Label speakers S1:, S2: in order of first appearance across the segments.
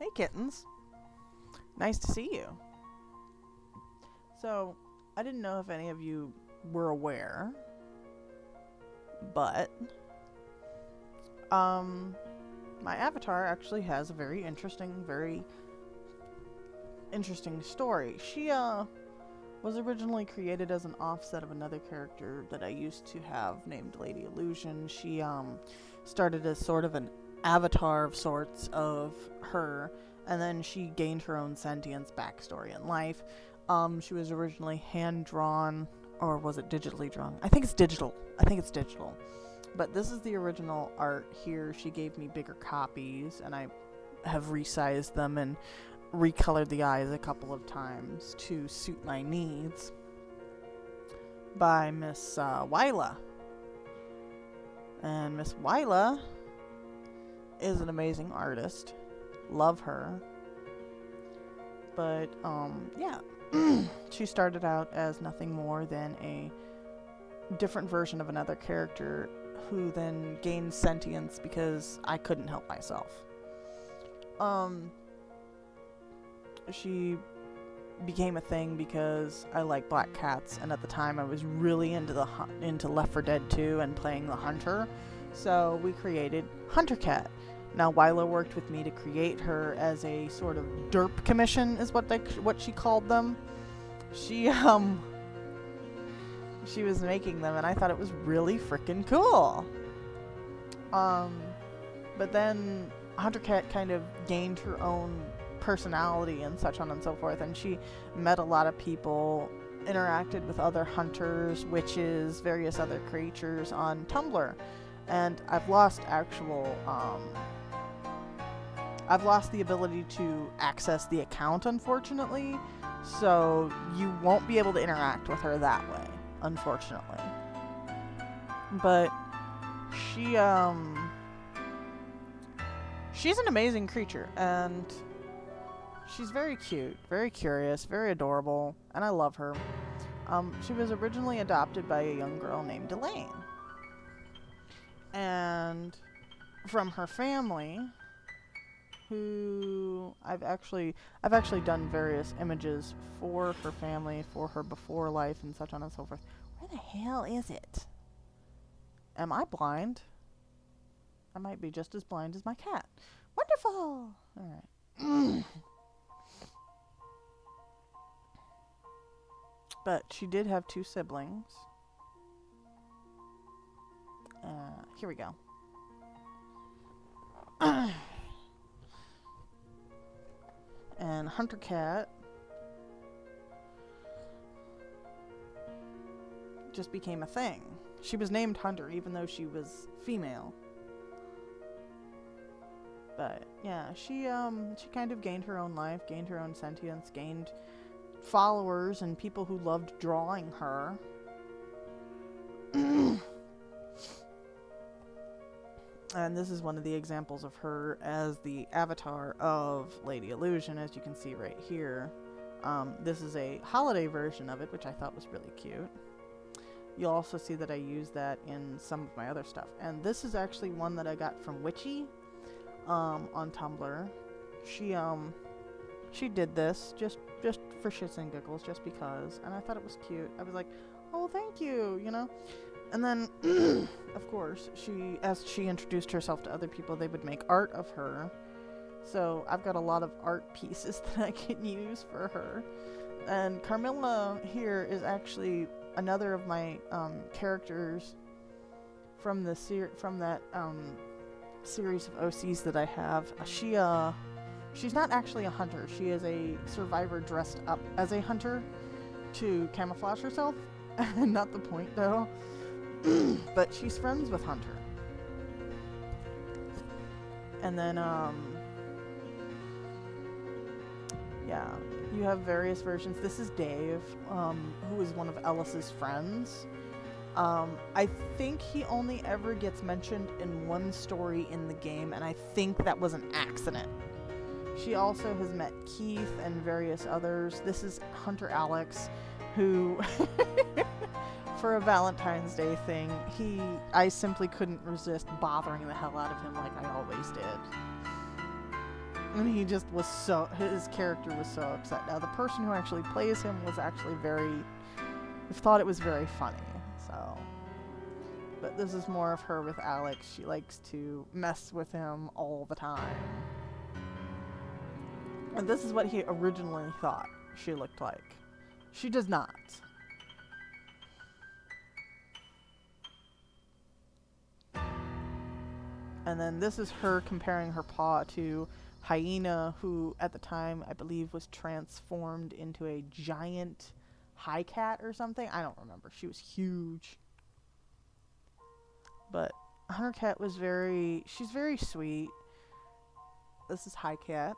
S1: Hey, kittens. Nice to see you. So, I didn't know if any of you were aware, but my avatar actually has a very interesting story. She was originally created as an offset of another character that I used to have named Lady Illusion. She started as sort of an avatar of sorts of her, and then she gained her own sentience, backstory, and life. She was originally hand-drawn, or was it digitally drawn? I think it's digital. But this is the original art here. She gave me bigger copies, and I have resized them and recolored the eyes a couple of times to suit my needs, by Miss Wyla. And Miss Wyla is an amazing artist. Love her. But, yeah. She started out as nothing more than a different version of another character who then gained sentience because I couldn't help myself. She became a thing because I like black cats, and at the time I was really into Left 4 Dead 2 and playing the hunter, so we created Huntercat. Now, Wyla worked with me to create her as a sort of derp commission, is what she called them. She was making them, and I thought it was really freaking cool. But then Huntercat kind of gained her own personality and such on and so forth, and she met a lot of people, interacted with other hunters, witches, various other creatures on Tumblr, and I've lost the ability to access the account, unfortunately, so you won't be able to interact with her that way, unfortunately. But she's an amazing creature, and she's very cute, very curious, very adorable, and I love her. She was originally adopted by a young girl named Elaine. And from her family, who I've actually done various images for her family, for her before life, and such on and so forth. Where the hell is it? Am I blind? I might be just as blind as my cat. Wonderful! Alright. But she did have 2 siblings. Here we go. And Huntercat just became a thing. She was named Hunter even though she was female. But yeah, she kind of gained her own life, gained her own sentience, gained followers and people who loved drawing her. And this is one of the examples of her as the avatar of Lady Illusion, as you can see right here. This is a holiday version of it, which I thought was really cute. You'll also see that I use that in some of my other stuff. And this is actually one that I got from Witchy on Tumblr. She did this just for shits and giggles, just because, and I thought it was cute. I was like, oh, thank you, you know? And then, of course, as she introduced herself to other people, they would make art of her. So I've got a lot of art pieces that I can use for her. And Carmilla here is actually another of my characters from the series of OCs that I have. She's not actually a hunter. She is a survivor dressed up as a hunter to camouflage herself. Not the point, though. But she's friends with Hunter. And then, yeah, you have various versions. This is Dave, who is one of Ellis's friends. I think he only ever gets mentioned in one story in the game, and I think that was an accident. She also has met Keith and various others. This is Hunter Alex, who... for a Valentine's Day thing, I simply couldn't resist bothering the hell out of him like I always did. And he just was so, his character was so upset. Now, the person who actually plays him was actually thought it was very funny, so. But this is more of her with Alex. She likes to mess with him all the time. And this is what he originally thought she looked like. She does not. And then this is her comparing her paw to Hyena, who at the time I believe was transformed into a giant high cat or something. I don't remember. She was huge. But Huntercat was she's very sweet. This is High Cat.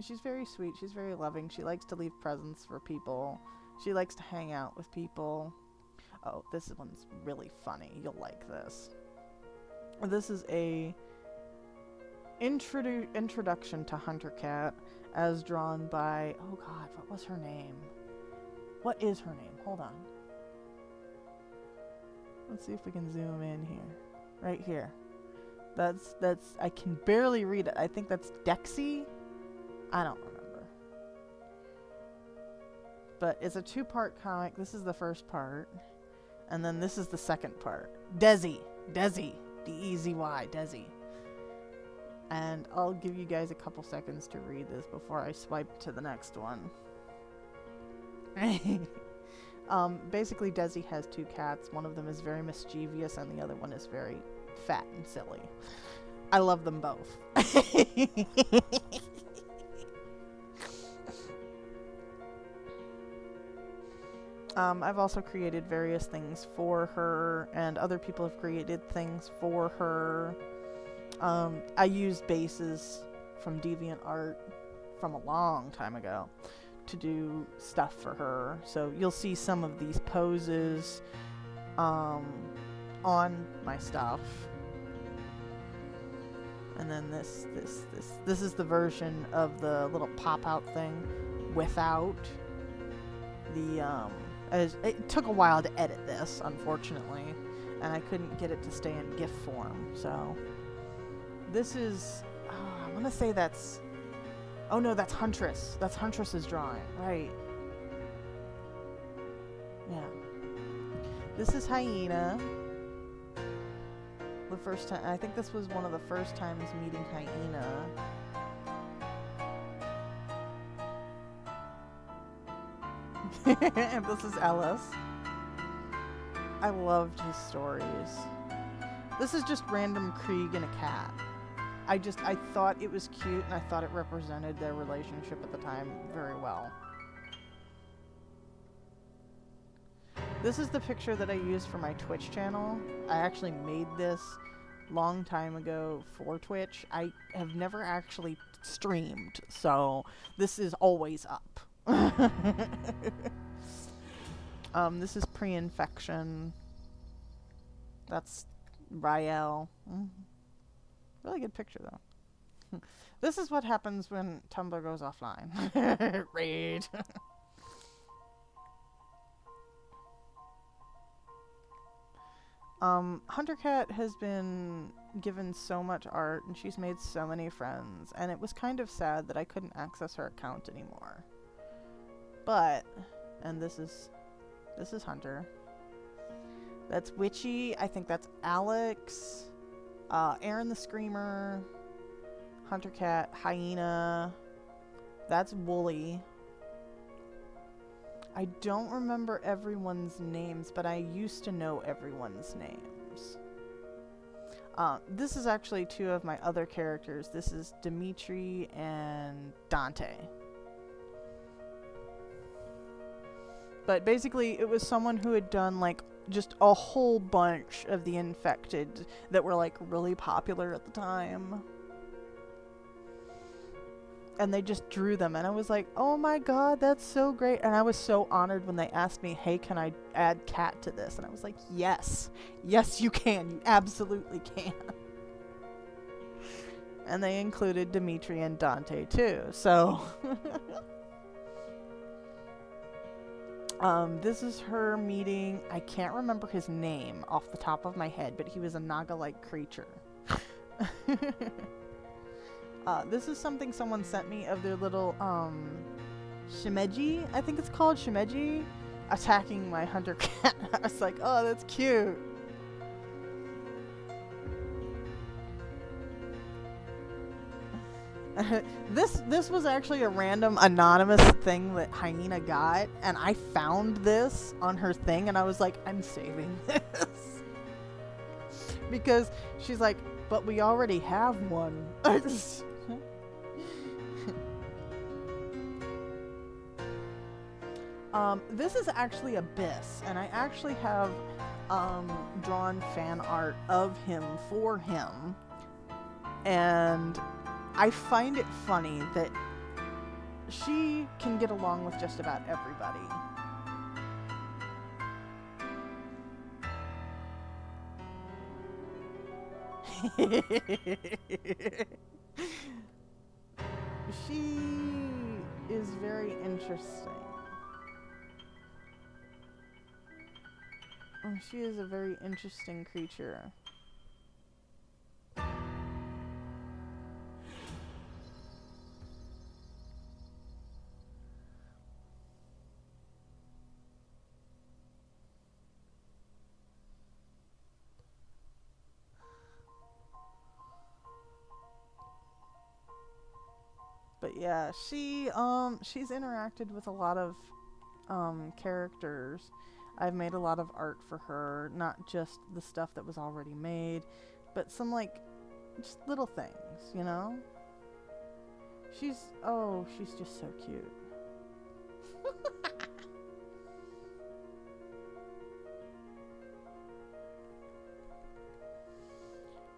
S1: She's very sweet. She's very loving. She likes to leave presents for people. She likes to hang out with people. Oh, this one's really funny. You'll like this. This is a introduction to Huntercat as drawn by, oh god, what was her name? What is her name? Hold on. Let's see if we can zoom in here. Right here. That's I can barely read it. I think that's Dexy? I don't remember. But it's a 2-part comic. This is the first part. And then this is the second part. Desi. D-E-Z-Y. Desi. And I'll give you guys a couple seconds to read this before I swipe to the next one. Basically, Desi has 2 cats. One of them is very mischievous, and the other one is very fat and silly. I love them both. I've also created various things for her, and other people have created things for her. I use bases from DeviantArt from a long time ago to do stuff for her. So you'll see some of these poses on my stuff. And then this is the version of the little pop-out thing without the it took a while to edit this, unfortunately, and I couldn't get it to stay in GIF form. So this is I want to say that's, oh no, that's Huntress. That's Huntress's drawing, right? Yeah. This is Hyena. The first time, I think this was one of the first times meeting Hyena. And this is Ellis. I loved his stories. This is just random Krieg and a cat. I thought it was cute, and I thought it represented their relationship at the time very well. This is the picture that I used for my Twitch channel. I actually made this long time ago for Twitch. I have never actually streamed, so this is always up. This is pre-infection. That's Rael. Really good picture, though. This is what happens when Tumblr goes offline. Raid. Huntercat has been given so much art, and she's made so many friends, and it was kind of sad that I couldn't access her account anymore. But, and this is Hunter. That's Witchy. I think that's Alex. Aaron the Screamer. Huntercat. Hyena. That's Wooly. I don't remember everyone's names, but I used to know everyone's names. This is actually 2 of my other characters. This is Dimitri and Dante. But basically, it was someone who had done, like, just a whole bunch of the infected that were, like, really popular at the time. And they just drew them, and I was like, oh my god, that's so great. And I was so honored when they asked me, hey, can I add Cat to this? And I was like, yes. Yes, you can. You absolutely can. And they included Dimitri and Dante, too. So... this is her meeting. I can't remember his name off the top of my head, but he was a Naga-like creature. This is something someone sent me of their little, shimeji, I think it's called shimeji, attacking my hunter cat. I was like, oh, that's cute. This was actually a random anonymous thing that Hyena got, and I found this on her thing, and I was like, I'm saving this. Because she's like, but we already have one. This is actually Abyss, and I actually have drawn fan art of him for him, and I find it funny that she can get along with just about everybody. She is very interesting. She is a very interesting creature. But yeah, she's interacted with a lot of characters. I've made a lot of art for her, not just the stuff that was already made, but some like just little things, you know? She's just so cute.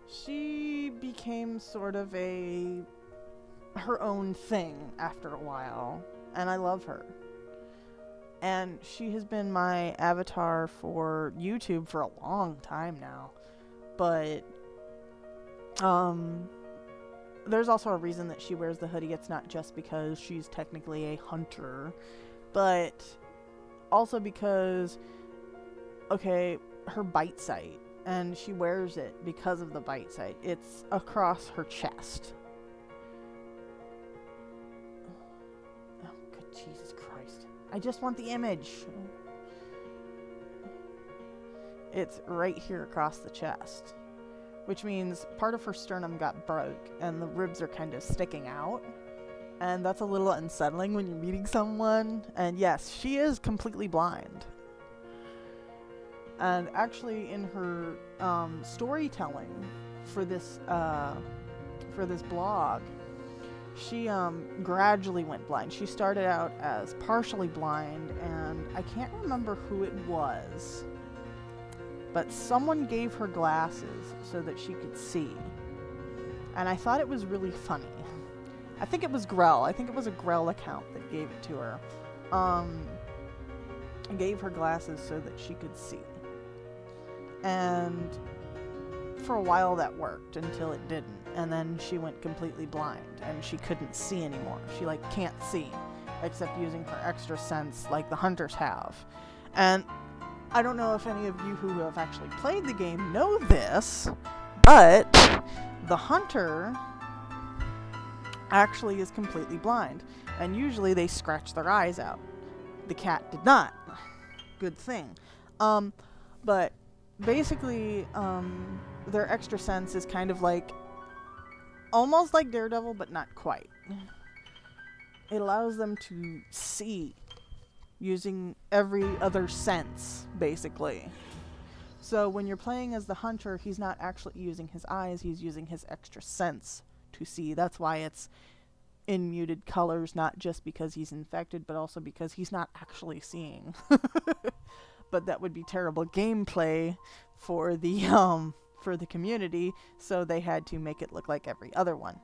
S1: She became sort of her own thing after a while, and I love her. And she has been my avatar for YouTube for a long time now. But there's also a reason that she wears the hoodie. It's not just because she's technically a hunter, but also because, okay, her bite site, and she wears it because of the bite site. It's across her chest. Oh, good Jesus Christ. I just want the image. It's right here across the chest, which means part of her sternum got broke and the ribs are kind of sticking out. And that's a little unsettling when you're meeting someone. And yes, she is completely blind. And actually in her storytelling for this blog, she gradually went blind. She started out as partially blind, and I can't remember who it was, but someone gave her glasses so that she could see. And I thought it was really funny. I think it was Grell. I think it was a Grell account that gave it to her. Gave her glasses so that she could see. And for a while that worked until it didn't. And then she went completely blind and she couldn't see anymore. She can't see except using her extra sense like the hunters have. And I don't know if any of you who have actually played the game know this, but the hunter actually is completely blind. And usually they scratch their eyes out. The cat did not. Good thing. But basically, their extra sense is kind of almost like Daredevil, but not quite. It allows them to see using every other sense, basically. So when you're playing as the hunter, he's not actually using his eyes, he's using his extra sense to see. That's why it's in muted colors, not just because he's infected, but also because he's not actually seeing. But that would be terrible gameplay for the community, so they had to make it look like every other one.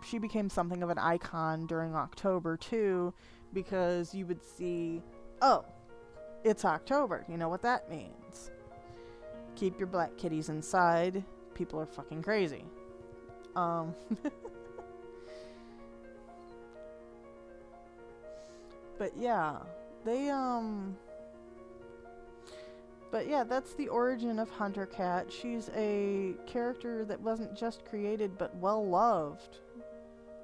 S1: She became something of an icon during October too, because you would see, oh, it's October. You know what that means. Keep your black kitties inside. People are fucking crazy. But yeah, But yeah, that's the origin of Huntercat. She's a character that wasn't just created, but well loved.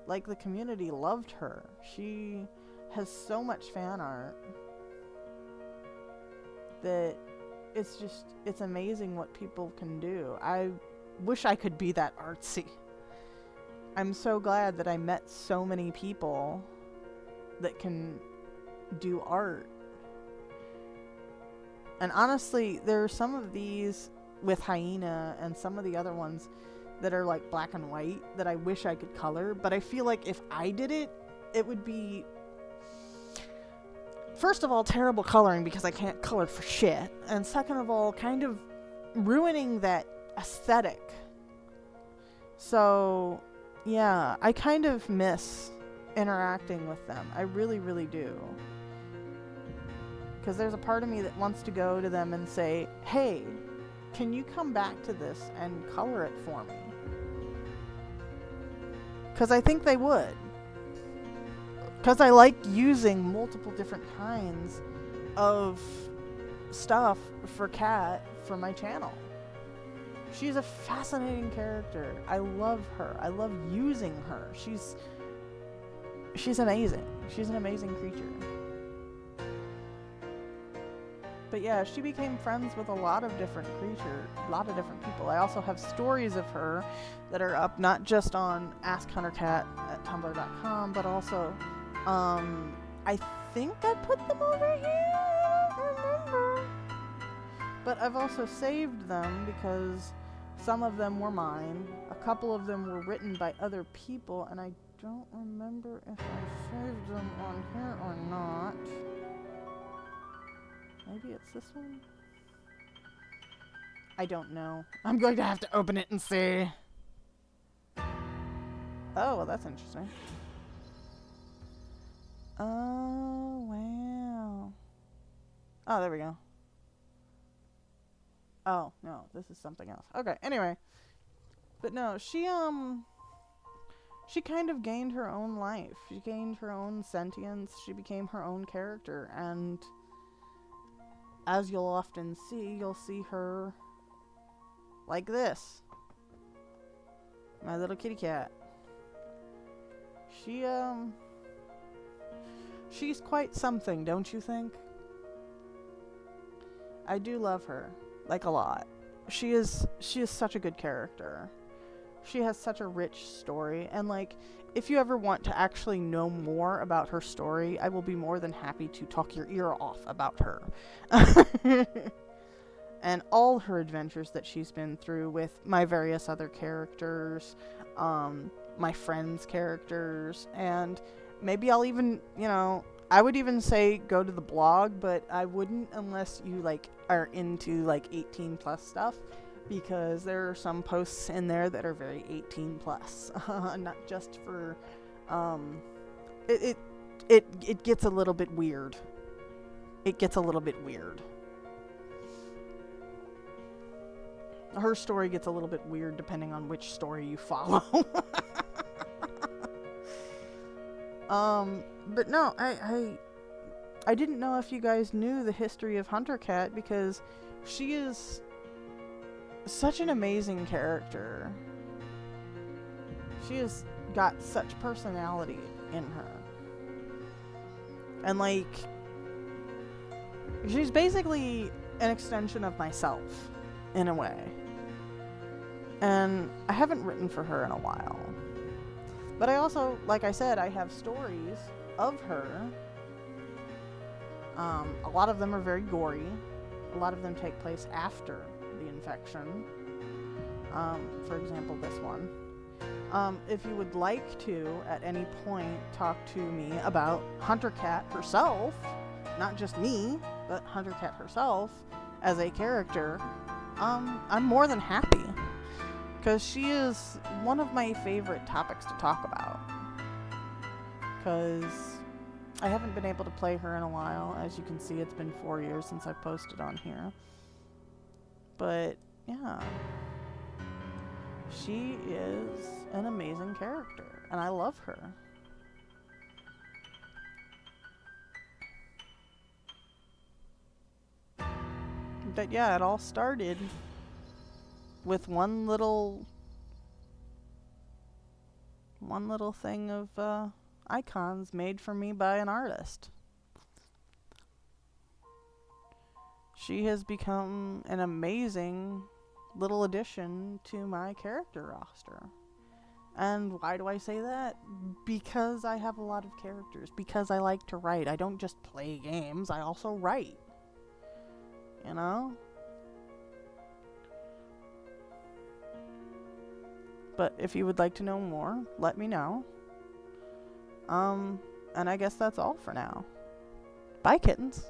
S1: Like, the community loved her. She has so much fan art that it's amazing what people can do. I wish I could be that artsy. I'm so glad that I met so many people that can do art. And honestly, there are some of these with Hyena and some of the other ones that are like black and white that I wish I could color, but I feel like if I did it, it would be, first of all, terrible coloring because I can't color for shit, and second of all, kind of ruining that aesthetic. So, yeah, I kind of miss interacting with them. I really, really do. Because there's a part of me that wants to go to them and say, hey, can you come back to this and color it for me? Because I think they would. Because I like using multiple different kinds of stuff for Cat for my channel. She's a fascinating character. I love her. I love using her. She's amazing. She's an amazing creature. But yeah, she became friends with a lot of different creatures, a lot of different people. I also have stories of her that are up not just on AskHuntercat at tumblr.com, but also, I think I put them over here? I don't remember. But I've also saved them because some of them were mine. A couple of them were written by other people, and I don't remember if I saved them on here or not. Maybe it's this one? I don't know. I'm going to have to open it and see. Oh, well, that's interesting. Oh, wow. Oh, there we go. Oh, no, this is something else. Okay, anyway. But no, she kind of gained her own life. She gained her own sentience. She became her own character, and as you'll often see, you'll see her like this. My little kitty cat. She's quite something, don't you think? I do love her, like a lot. She is such a good character. She has such a rich story, and like, if you ever want to actually know more about her story, I will be more than happy to talk your ear off about her. And all her adventures that she's been through with my various other characters, my friends' characters, and maybe I'll even, I would even say go to the blog, but I wouldn't unless you like are into like 18 plus stuff. Because there are some posts in there that are very 18 plus, not just for, it gets a little bit weird. It gets a little bit weird. Her story gets a little bit weird depending on which story you follow. But no, I didn't know if you guys knew the history of Huntercat because she is such an amazing character. She has got such personality in her. And like, she's basically an extension of myself, in a way. And I haven't written for her in a while. But I also, like I said, I have stories of her. A lot of them are very gory. A lot of them take place after the infection. For example, this one. If you would like to, at any point, talk to me about Huntercat herself, not just me, but Huntercat herself as a character, I'm more than happy. Because she is one of my favorite topics to talk about. Because I haven't been able to play her in a while. As you can see, it's been 4 years since I've posted on here. But, yeah. She is an amazing character. And I love her. But yeah, it all started with one little thing of icons made for me by an artist. She has become an amazing little addition to my character roster. And why do I say that? Because I have a lot of characters. Because I like to write. I don't just play games, I also write. You know? But if you would like to know more, let me know. And I guess that's all for now. Bye, kittens.